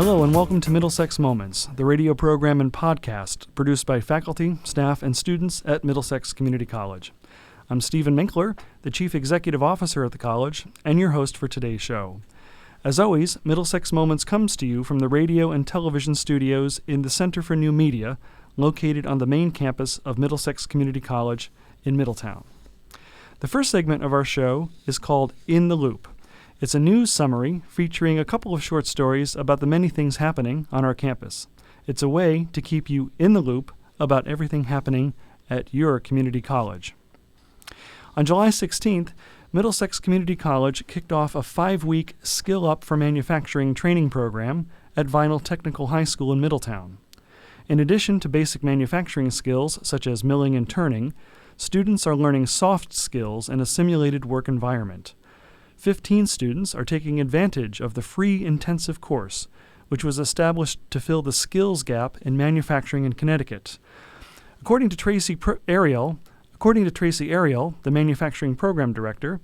Hello and welcome to Middlesex Moments, the radio program and podcast produced by faculty, staff, and students at Middlesex Community College. I'm Stephen Minkler, the Chief Executive Officer at the college, and your host for today's show. As always, Middlesex Moments comes to you from the radio and television studios in the Center for New Media, located on the main campus of Middlesex Community College in Middletown. The first segment of our show is called In the Loop. It's a news summary featuring a couple of short stories about the many things happening on our campus. It's a way to keep you in the loop about everything happening at your community college. On July 16th, Middlesex Community College kicked off a 5-week Skill Up for Manufacturing training program at Vinyl Technical High School in Middletown. In addition to basic manufacturing skills such as milling and turning, students are learning soft skills in a simulated work environment. 15 students are taking advantage of the free intensive course, which was established to fill the skills gap in manufacturing in Connecticut. According to Tracy Ariel, the manufacturing program director,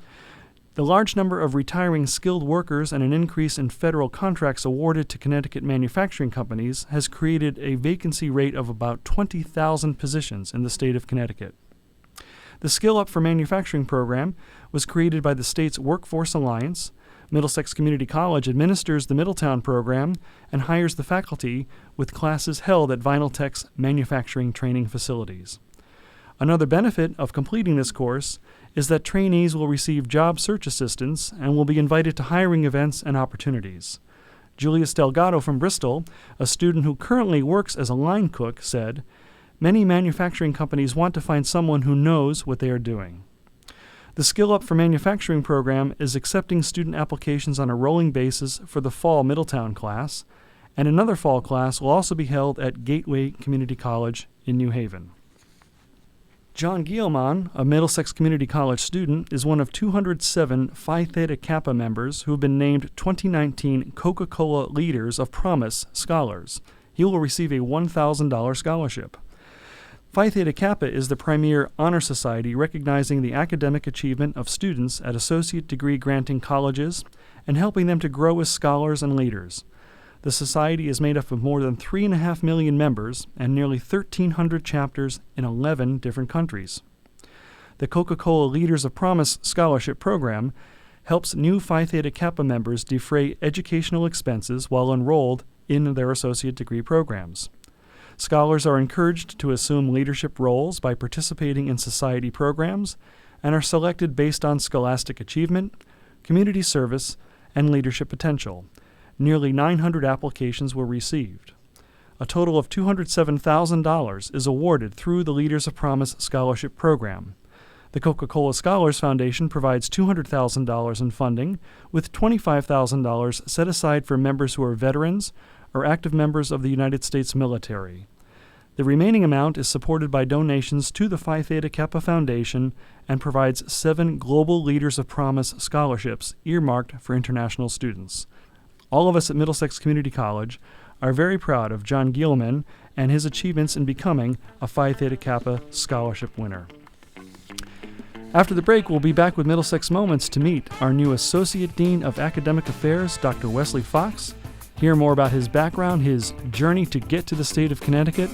the large number of retiring skilled workers and an increase in federal contracts awarded to Connecticut manufacturing companies has created a vacancy rate of about 20,000 positions in the state of Connecticut. The Skill Up for Manufacturing program was created by the state's Workforce Alliance. Middlesex Community College administers the Middletown program and hires the faculty with classes held at Vinyl Tech's manufacturing training facilities. Another benefit of completing this course is that trainees will receive job search assistance and will be invited to hiring events and opportunities. Julius Delgado from Bristol, a student who currently works as a line cook, said, "Many manufacturing companies want to find someone who knows what they are doing." The Skill Up for Manufacturing program is accepting student applications on a rolling basis for the fall Middletown class, and another fall class will also be held at Gateway Community College in New Haven. John Gielman, a Middlesex Community College student, is one of 207 Phi Theta Kappa members who have been named 2019 Coca-Cola Leaders of Promise Scholars. He will receive a $1,000 scholarship. Phi Theta Kappa is the premier honor society recognizing the academic achievement of students at associate degree granting colleges and helping them to grow as scholars and leaders. The society is made up of more than 3.5 million members and nearly 1,300 chapters in 11 different countries. The Coca-Cola Leaders of Promise Scholarship Program helps new Phi Theta Kappa members defray educational expenses while enrolled in their associate degree programs. Scholars are encouraged to assume leadership roles by participating in society programs and are selected based on scholastic achievement, community service, and leadership potential. Nearly 900 applications were received. A total of $207,000 is awarded through the Leaders of Promise Scholarship Program. The Coca-Cola Scholars Foundation provides $200,000 in funding, with $25,000 set aside for members who are veterans or active members of the United States military. The remaining amount is supported by donations to the Phi Theta Kappa Foundation and provides 7 Global Leaders of Promise scholarships earmarked for international students. All of us at Middlesex Community College are very proud of John Gielman and his achievements in becoming a Phi Theta Kappa scholarship winner. After the break, we'll be back with Middlesex Moments to meet our new Associate Dean of Academic Affairs, Dr. Wesley Fox, hear more about his background, his journey to get to the state of Connecticut,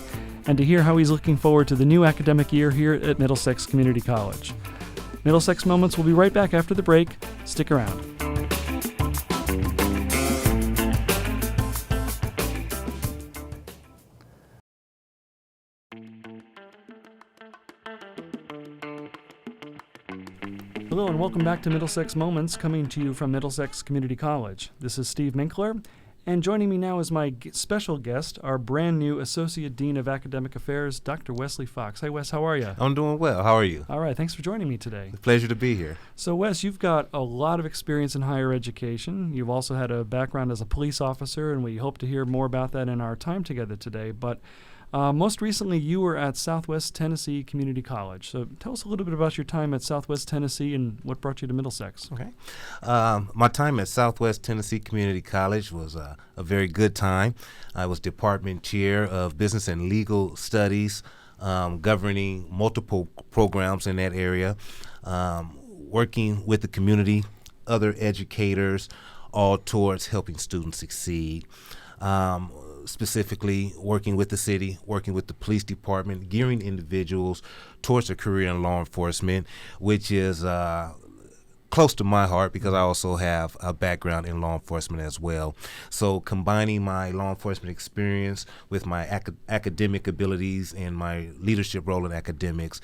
and to hear how he's looking forward to the new academic year here at Middlesex Community College. Middlesex Moments will be right back after the break. Stick around. Hello and welcome back to Middlesex Moments, coming to you from Middlesex Community College. This is Steve Minkler, and joining me now is my special guest, our brand new Associate Dean of Academic Affairs, Dr. Wesley Fox. Hi, Wes, how are you? I'm doing well. How are you? All right, thanks for joining me today. It's a pleasure to be here. So, Wes, you've got a lot of experience in higher education. You've also had a background as a police officer, and we hope to hear more about that in our time together today. But most recently, you were at Southwest Tennessee Community College. So tell us a little bit about your time at Southwest Tennessee and what brought you to Middlesex. Okay. My time at Southwest Tennessee Community College was a very good time. I was department chair of business and legal studies, governing multiple programs in that area, working with the community, other educators, all towards helping students succeed. specifically working with the city, working with the police department, gearing individuals towards a career in law enforcement, which is close to my heart because I also have a background in law enforcement as well. So combining my law enforcement experience with my academic abilities and my leadership role in academics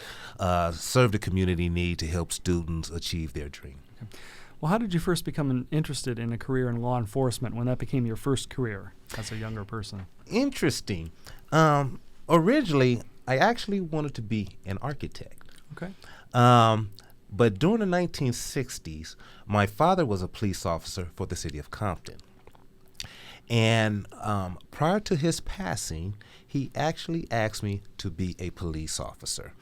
serve the community need to help students achieve their dream. Okay. Well, how did you first become interested in a career in law enforcement when that became your first career as a younger person? Interesting. Originally, I actually wanted to be an architect. Okay. But during the 1960s, my father was a police officer for the city of Compton. And prior to his passing, he actually asked me to be a police officer.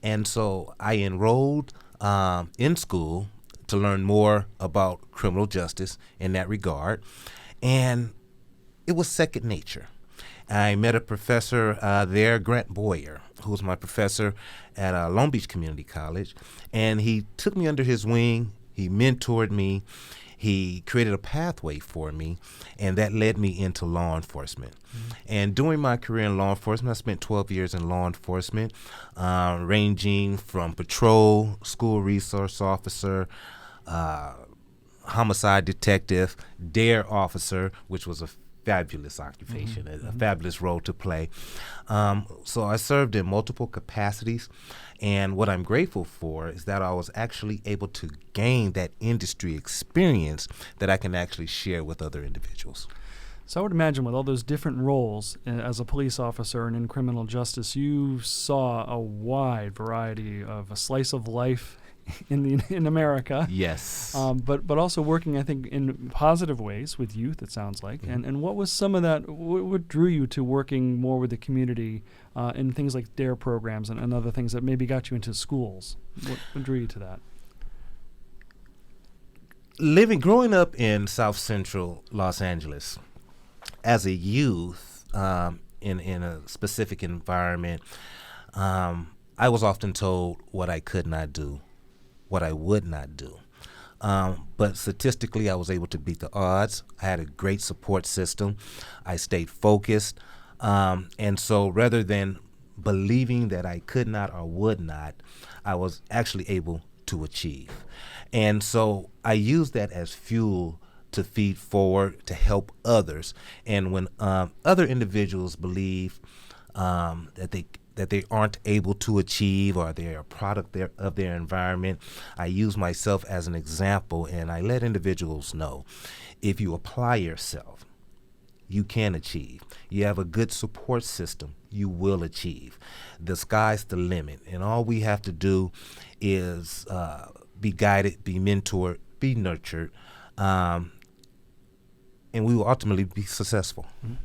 And so I enrolled in school to learn more about criminal justice in that regard. And it was second nature. I met a professor there, Grant Boyer, who was my professor at Long Beach Community College, and he took me under his wing. He mentored me. He created a pathway for me, and that led me into law enforcement. Mm-hmm. And during my career in law enforcement, I spent 12 years in law enforcement, ranging from patrol, school resource officer, homicide detective, DARE officer, which was a fabulous occupation, a fabulous role to play. So I served in multiple capacities, and what I'm grateful for is that I was actually able to gain that industry experience that I can actually share with other individuals. So I would imagine with all those different roles as a police officer and in criminal justice, you saw a wide variety of a slice of life in America. Yes. But also working, I think, in positive ways with youth, it sounds like. Mm-hmm. And what was some of that, what drew you to working more with the community in things like DARE programs and other things that maybe got you into schools? What drew you to that? Growing up in South Central Los Angeles, as a youth in a specific environment, I was often told what I could not do, what I would not do. But statistically, I was able to beat the odds. I had a great support system. I stayed focused. And so rather than believing that I could not or would not, I was actually able to achieve. And so I used that as fuel to feed forward, to help others. And when other individuals believe that they aren't able to achieve or they're a product of their environment, I use myself as an example, and I let individuals know if you apply yourself, you can achieve. You have a good support system, you will achieve. The sky's the limit, and all we have to do is be guided, be mentored, be nurtured, and we will ultimately be successful. Mm-hmm.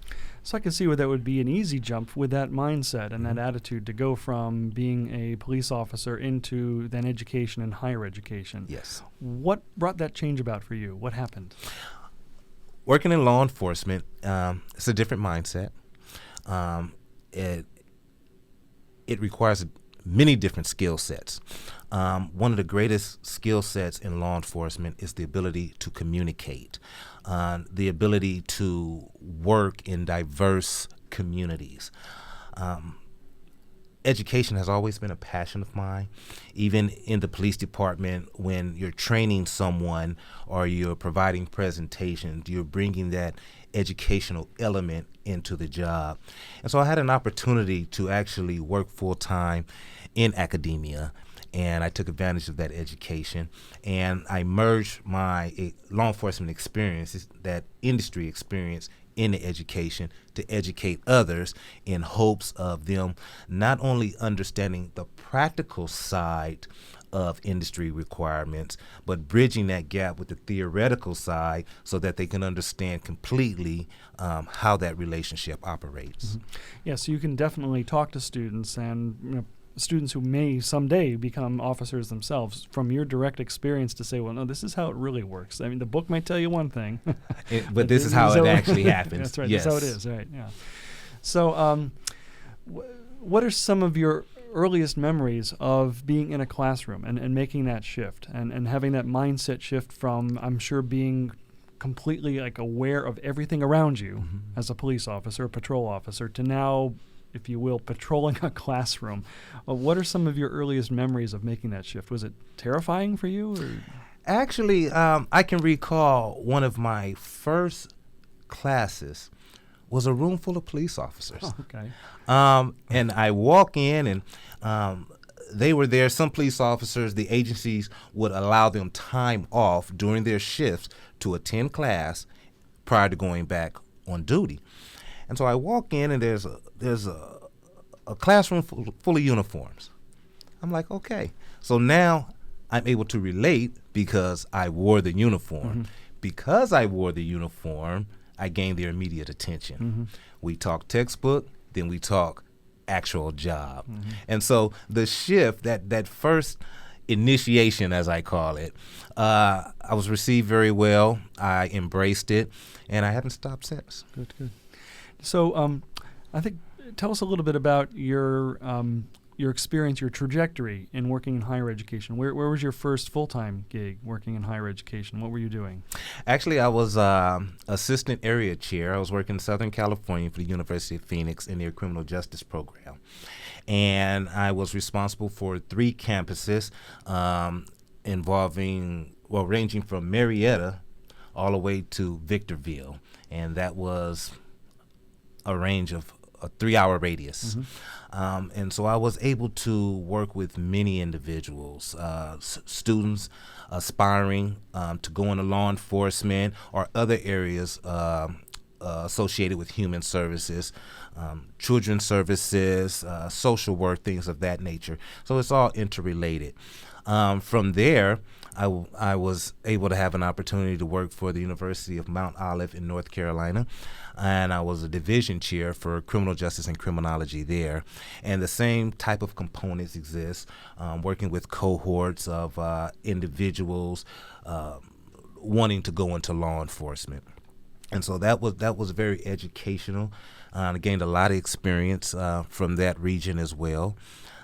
So I can see where that would be an easy jump with that mindset and that attitude to go from being a police officer into then education and higher education. Yes. What brought that change about for you? What happened? Working in law enforcement, it's a different mindset. It requires many different skill sets. One of the greatest skill sets in law enforcement is the ability to communicate, the ability to work in diverse communities. Education has always been a passion of mine. Even in the police department, when you're training someone or you're providing presentations, you're bringing that educational element into the job. And so I had an opportunity to actually work full-time in academia, and I took advantage of that education, and I merged my law enforcement experience, that industry experience, in the education to educate others in hopes of them not only understanding the practical side of industry requirements, but bridging that gap with the theoretical side so that they can understand completely how that relationship operates. Mm-hmm. Yeah, so you can definitely talk to students and students who may someday become officers themselves from your direct experience to say, well, no, this is how it really works. I mean, the book might tell you one thing. But this is how it actually happens. That's right. Yes. That's how it is, right, yeah. So what are some of your earliest memories of being in a classroom and making that shift and having that mindset shift from, I'm sure, being completely like aware of everything around you as a police officer, a patrol officer, to now, if you will, patrolling a classroom. What are some of your earliest memories of making that shift? Was it terrifying for you? Or? Actually, I can recall one of my first classes was a room full of police officers. Oh, okay. And I walk in, and they were there. Some police officers, the agencies would allow them time off during their shifts to attend class prior to going back on duty. And so I walk in, and there's a classroom full of uniforms. I'm like, okay. So now I'm able to relate because I wore the uniform. Because I wore the uniform, I gained their immediate attention. We talk textbook, then we talk actual job. And so the shift, that first initiation, as I call it, I was received very well. I embraced it, and I haven't stopped since. Good. So I think, tell us a little bit about your experience, your trajectory in working in higher education. Where was your first full-time gig working in higher education? What were you doing? Actually, I was assistant area chair. I was working in Southern California for the University of Phoenix in their criminal justice program. And I was responsible for 3 campuses ranging from Marietta all the way to Victorville. And that was a range of a 3-hour radius. And so I was able to work with many individuals, students aspiring to go into law enforcement or other areas associated with human services, children's services, social work, things of that nature. So it's all interrelated. From there, I was able to have an opportunity to work for the University of Mount Olive in North Carolina, and I was a division chair for criminal justice and criminology there. And the same type of components exist, working with cohorts of individuals wanting to go into law enforcement. And so that was very educational. I gained a lot of experience from that region as well.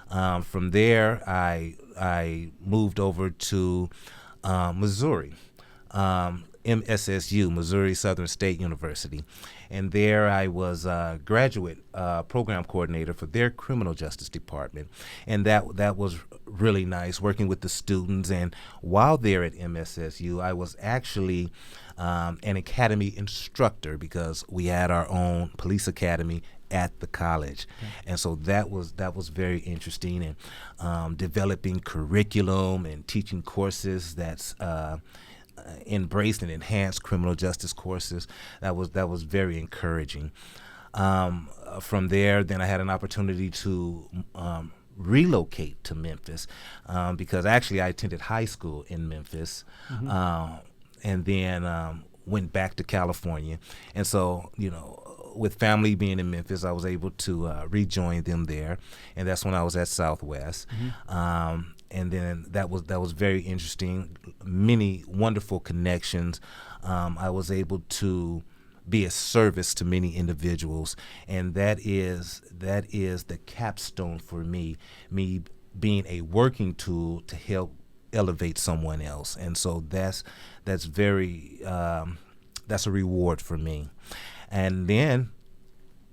From there, I moved over to Missouri, MSSU, Missouri Southern State University. And there I was a graduate program coordinator for their criminal justice department. And that was really nice, working with the students. And while there at MSSU, I was actually an academy instructor because we had our own police academy at the college. And so that was very interesting, and developing curriculum and teaching courses that's embraced and enhanced criminal justice courses. That was very encouraging. From there, then I had an opportunity to relocate to Memphis because actually I attended high school in Memphis, and then went back to California. And so, with family being in Memphis, I was able to rejoin them there, and that's when I was at Southwest. And then that was very interesting. Many wonderful connections. I was able to be a service to many individuals, and that is the capstone for me being a working tool to help elevate someone else. And so that's very that's a reward for me. And then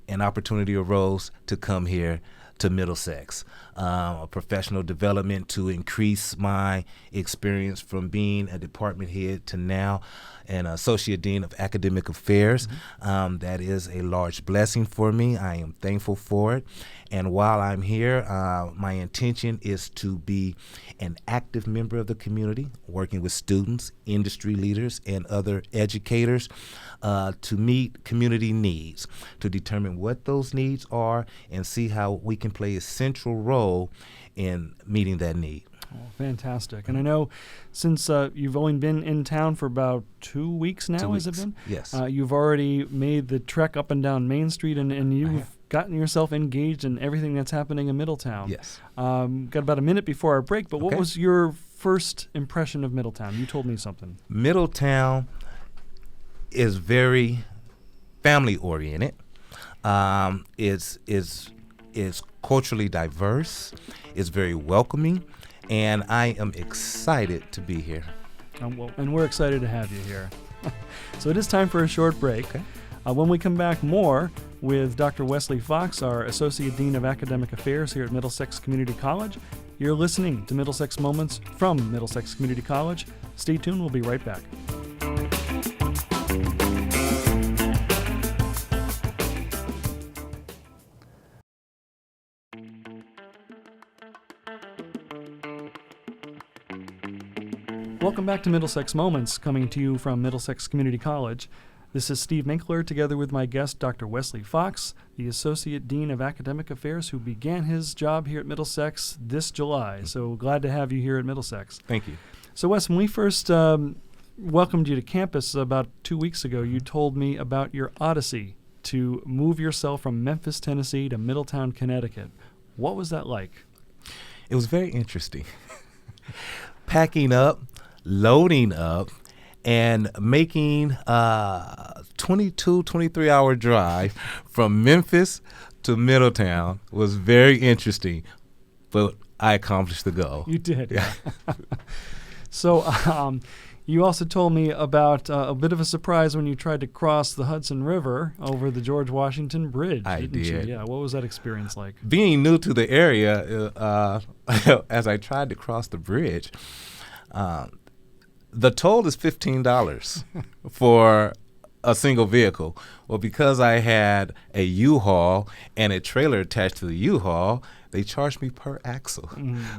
an opportunity arose to come here to Middlesex, a professional development to increase my experience from being a department head to now an associate dean of academic affairs. That is a large blessing for me. I am thankful for it. And while I'm here, my intention is to be an active member of the community, working with students, industry leaders, and other educators to meet community needs, to determine what those needs are, and see how we can play a central role in meeting that need. Oh, fantastic. And I know since you've only been in town for about 2 weeks now, 2 weeks. has it been? Yes. You've already made the trek up and down Main Street, and you've gotten yourself engaged in everything that's happening in Middletown. Yes. Got about a minute before our break, but what Okay. was your first impression of Middletown? You told me something. Middletown is very family-oriented. It's culturally diverse. It's very welcoming, and I am excited to be here. And we're excited to have you here. So it is time for a short break. Okay. When we come back, more with Dr. Wesley Fox, our Associate Dean of Academic Affairs here at Middlesex Community College. You're listening to Middlesex Moments from Middlesex Community College. Stay tuned. We'll be right back. Welcome back to Middlesex Moments, coming to you from Middlesex Community College. This is Steve Minkler, together with my guest, Dr. Wesley Fox, the Associate Dean of Academic Affairs, who began his job here at Middlesex this July. So glad to have you here at Middlesex. Thank you. So Wes, when we first welcomed you to campus about 2 weeks ago, you told me about your odyssey to move yourself from Memphis, Tennessee to Middletown, Connecticut. What was that like? It was very interesting. Packing up, loading up, and making a 22, 23-hour drive from Memphis to Middletown was very interesting, but I accomplished the goal. You did. Yeah. So you also told me about a bit of a surprise when you tried to cross the Hudson River over the George Washington Bridge. I didn't did. You? Yeah. What was that experience like? Being new to the area, as I tried to cross the bridge, the toll is $15 for a single vehicle. Well, because I had a U-Haul and a trailer attached to the U-Haul, they charged me per axle.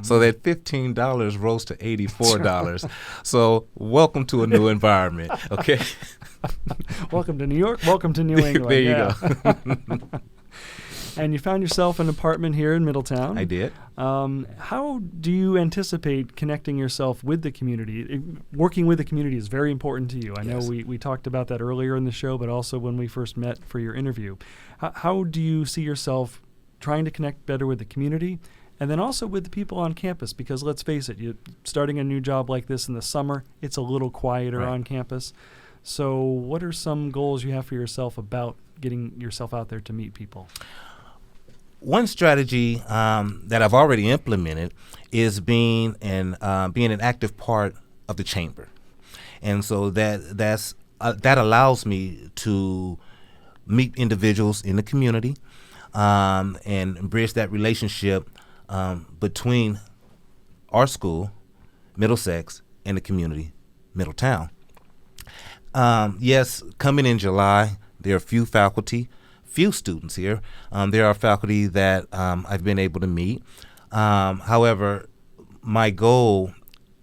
So that $15 rose to $84. So welcome to a new environment, okay? Welcome to New York. Welcome to New England. There you go. And you found yourself an apartment here in Middletown. I did. How do you anticipate connecting yourself with the community? Working with the community is very important to you. I know we talked about that earlier in the show, but also when we first met for your interview. How do you see yourself trying to connect better with the community and then also with the people on campus? Because let's face it, you starting a new job like this in the summer, it's a little quieter on campus. So what are some goals you have for yourself about getting yourself out there to meet people? One strategy that I've already implemented is being an active part of the chamber, and so that allows me to meet individuals in the community and bridge that relationship between our school, Middlesex, and the community, Middletown. Yes, coming in July, there are few students here. There are faculty that I've been able to meet. However, my goal,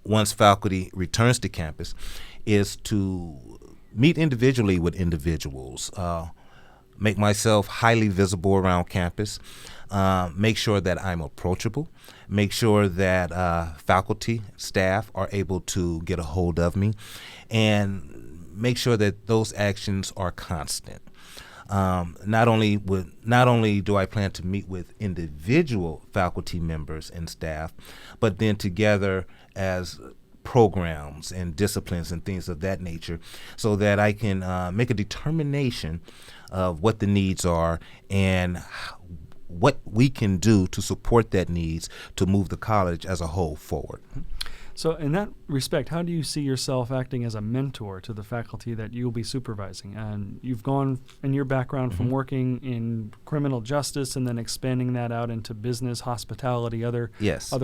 once faculty returns to campus, is to meet individually with individuals, make myself highly visible around campus, make sure that I'm approachable, make sure that faculty, staff are able to get a hold of me, and make sure that those actions are constant. Not only do I plan to meet with individual faculty members and staff, but then together as programs and disciplines and things of that nature, so that I can make a determination of what the needs are and what we can do to support that needs to move the college as a whole forward. So in that respect, how do you see yourself acting as a mentor to the faculty that you'll be supervising? And you've gone in your background from working in criminal justice and then expanding that out into business, hospitality, other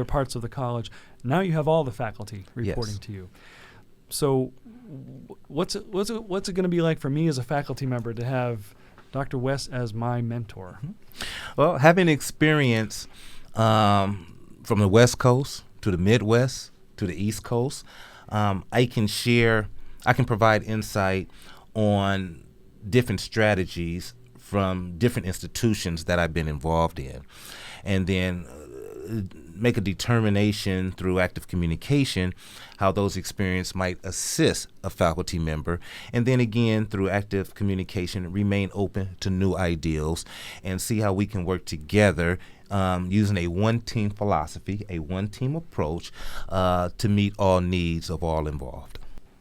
parts of the college. Now you have all the faculty reporting to you. So what's it going to be like for me as a faculty member to have Dr. West as my mentor? Well, having experience from the West Coast to the Midwest to the East Coast, I can provide insight on different strategies from different institutions that I've been involved in, and then make a determination through active communication how those experiences might assist a faculty member, and then again through active communication remain open to new ideals and see how we can work together using a one-team philosophy, a one-team approach to meet all needs of all involved.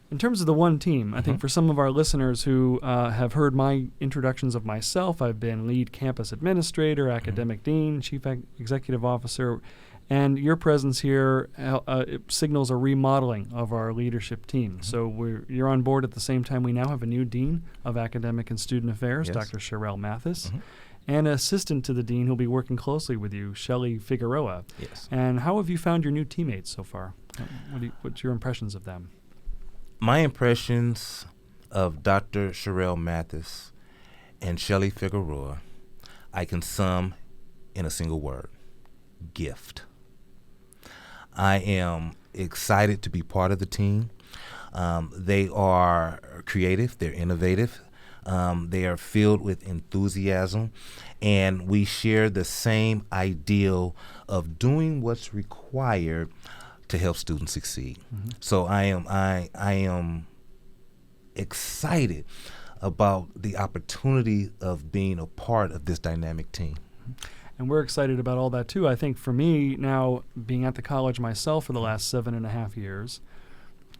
In terms of the one team, I think for some of our listeners who have heard my introductions of myself, I've been lead campus administrator, academic dean, chief executive officer, And your presence here it signals a remodeling of our leadership team. So you're on board at the same time. We now have a new Dean of Academic and Student Affairs, Dr. Sherelle Mathis, and an assistant to the Dean who'll be working closely with you, Shelley Figueroa. Yes. And how have you found your new teammates so far? What's your impressions of them? My impressions of Dr. Sherelle Mathis and Shelley Figueroa, I can sum in a single word: gift. I am excited to be part of the team. They are creative, they're innovative, they are filled with enthusiasm, and we share the same ideal of doing what's required to help students succeed. So I am excited about the opportunity of being a part of this dynamic team. And we're excited about all that too. I think for me now, being at the college myself for the last 7.5 years,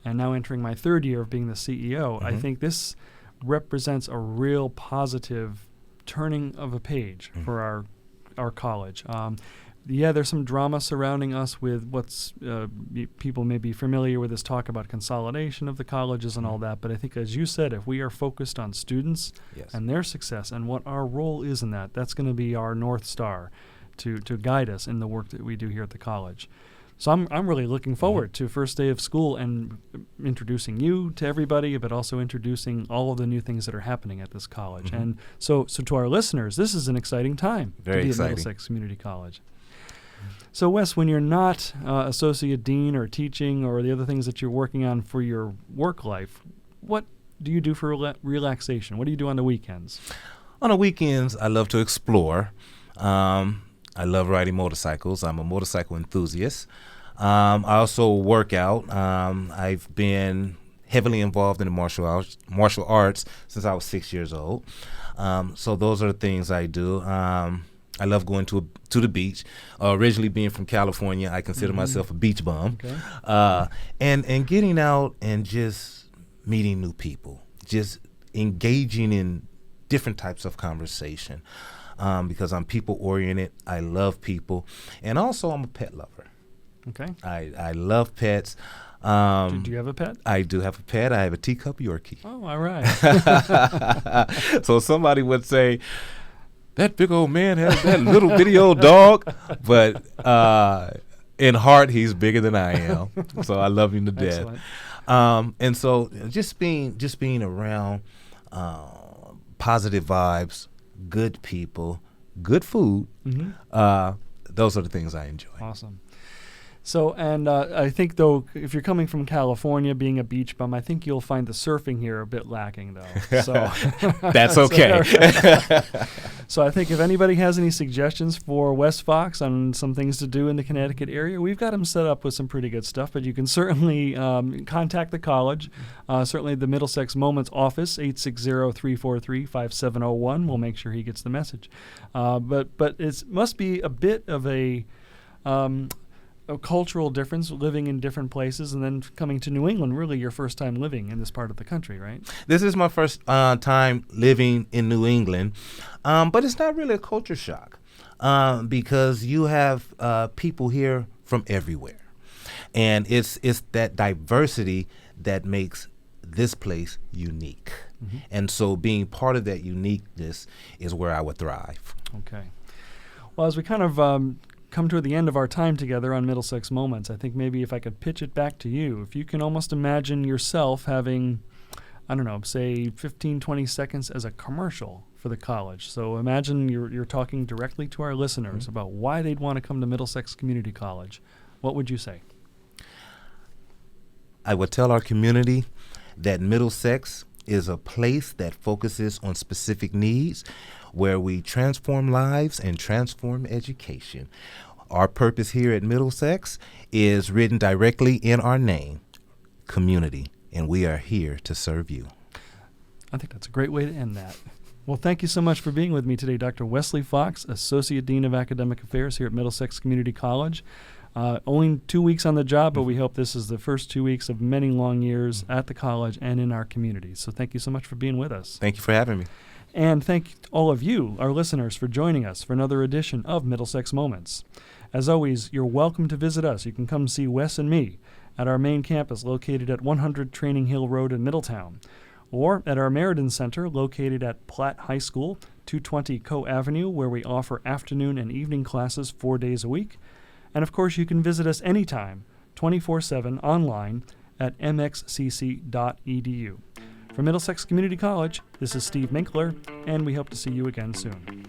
and now entering my third year of being the CEO, I think this represents a real positive turning of a page for our college. There's some drama surrounding us with what's people may be familiar with this talk about consolidation of the colleges and all that. But I think, as you said, if we are focused on students and their success and what our role is in that, that's going to be our North Star to guide us in the work that we do here at the college. So I'm really looking forward to first day of school and introducing you to everybody, but also introducing all of the new things that are happening at this college. And so to our listeners, this is an exciting time to be at Middlesex Community College. So, Wes, when you're not associate dean or teaching or the other things that you're working on for your work life, what do you do for relaxation? What do you do on the weekends? On the weekends, I love to explore. I love riding motorcycles. I'm a motorcycle enthusiast. I also work out. I've been heavily involved in the martial arts since I was 6 years old. So those are the things I do. I love going to the beach. Originally being from California, I consider myself a beach bum. Okay. And getting out and just meeting new people, just engaging in different types of conversation, because I'm people-oriented. I love people. And also, I'm a pet lover. Okay. I love pets. Do you have a pet? I do have a pet. I have a teacup Yorkie. Oh, all right. So somebody would say, that big old man has that little bitty old dog, but in heart, he's bigger than I am. So I love him to death. Excellent. And so just being around positive vibes, good people, good food, those are the things I enjoy. Awesome. So, and I think, though, if you're coming from California, being a beach bum, I think you'll find the surfing here a bit lacking, though. So that's okay. So I think if anybody has any suggestions for Wes Fox on some things to do in the Connecticut area, we've got him set up with some pretty good stuff. But you can certainly contact the college, certainly the Middlesex Moments office, 860-343-5701. We'll make sure he gets the message. But it must be a bit of a cultural difference, living in different places, and then coming to New England, really your first time living in this part of the country, right? This is my first time living in New England, but it's not really a culture shock because you have people here from everywhere. And it's that diversity that makes this place unique. And so being part of that uniqueness is where I would thrive. Okay. Well, as we kind of come to the end of our time together on Middlesex Moments, I think maybe if I could pitch it back to you, if you can almost imagine yourself having, I don't know, say 15, 20 seconds as a commercial for the college. So imagine you're talking directly to our listeners about why they'd want to come to Middlesex Community College. What would you say? I would tell our community that Middlesex is a place that focuses on specific needs, where we transform lives and transform education. Our purpose here at Middlesex is written directly in our name, community, and we are here to serve you. I think that's a great way to end that. Well, thank you so much for being with me today, Dr. Wesley Fox, Associate Dean of Academic Affairs here at Middlesex Community College. Only 2 weeks on the job, but we hope this is the first 2 weeks of many long years at the college and in our community. So thank you so much for being with us. Thank you for having me. And thank all of you, our listeners, for joining us for another edition of Middlesex Moments. As always, you're welcome to visit us. You can come see Wes and me at our main campus located at 100 Training Hill Road in Middletown, or at our Meriden Center located at Platt High School, 220 Coe Avenue, where we offer afternoon and evening classes 4 days a week. And of course, you can visit us anytime, 24/7 online at mxcc.edu. From Middlesex Community College, this is Steve Minkler, and we hope to see you again soon.